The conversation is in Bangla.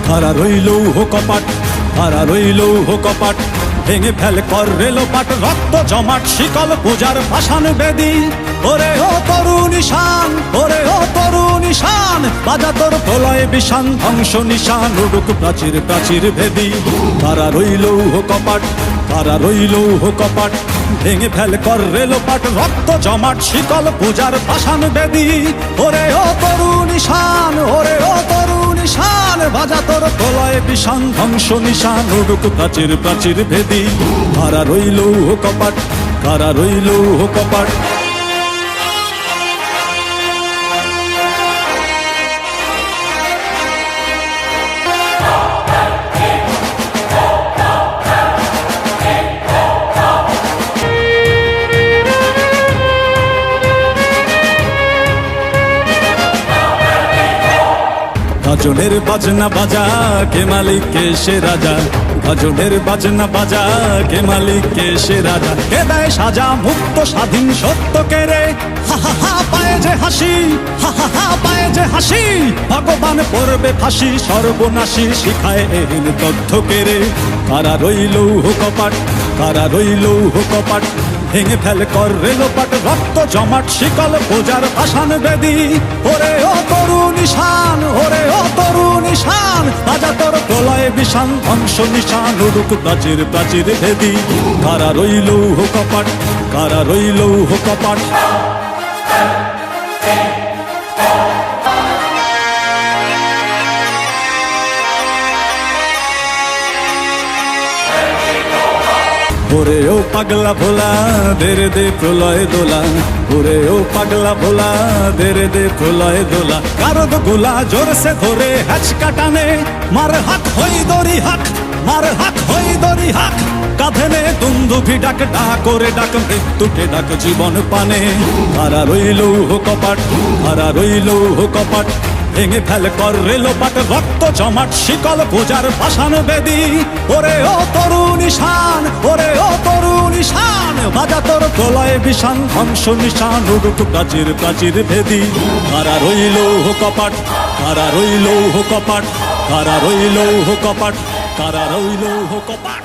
কারা রইল কপাট, কারা রইল কপাট, ভেঙে ফেল কর রেলোপাট, রক্ত জমাট শিকল পূজার পাষাণ বেদী। ওরে ও তরুণ ঈশান, ওরে ও তরুণ ঈশান, বাজা তোর প্রলয় বিষান, ধ্বংস নিশান উড়ুক প্রাচীর প্রাচীর ভেদী। কারা রইল কপাট, কারা রইল কপাট, ভেঙে ফেল কর রেলোপাট, রক্ত জমাট শিকল পূজার পাষাণ বেদী। ওরে ও তরুণ ঈশান, ওরে ও তরুণ ঈশান, বাজা তোর প্রলয় বিষান, ধ্বংস নিশান উড়ুক প্রাচীর প্রাচীর ভেদী। কারা রইল কপাট, কারা রইল কপাট। গাজনের বাজনা বাজা, কে মালিক কে সে রাজা, গাজনের বাজনা বাজা, কে মালিক কে সে রাজা, কে দেয় সাজা মুক্ত স্বাধীন সত্য কে রে। হা হা হা পায়ে যে হাসি, হা হা হা পায়ে যে হাসি, ভগবান পড়বে ফাঁসি, সর্বনাশী শিখায় এহীন তথ্য কে রে। কারা রইল কপাট, কারা রইল কপাট, ভেঙে ফেল কর রেলোপাট, রক্ত জমাট শিকল পূজার পাষাণ বেদী। ওরে ও তরুণ ঈশান, ওরে ও তরুণ ঈশান, বাজা তোর প্রলয় বিষান, ধ্বংস নিশান উড়ুক প্রাচীর প্রাচীর ভেদী। কারা রইল কপাট, কারা রইল কপাট। ওরে ও পাগলা ভোলা, দেরে দে প্রলয় দোলা, ওরে ও পাগলা ভোলা, দেরে দে প্রলয় দোলা। কারদ গোলা জোরসে ধরে হ্যাচকা টানে, মার হাক হই দড়ি হাক, মার হাক হই দড়ি হাক, কাঁধে নে দুন্দুভি ডাক, ডাক করে ডাক মৃত্যুকে ডাক জীবন পানে। কারা রইল কপাট, কারা রইল কপাট, ভেঙে ফেল কর রেলোপাট, রক্ত জমাট শিকল পূজার পাষাণ বেদী। ওরে ও তরুণ ঈশান, ওরে ও তরুণ ঈশান, বাজা তোর প্রলয় বিষান, ধ্বংস নিশান উড়ুক প্রাচীর প্রাচীর ভেদী। কারা রইল কপাট, কারা রইল কপাট, কারা রইল কপাট, কারা রইল কপাট।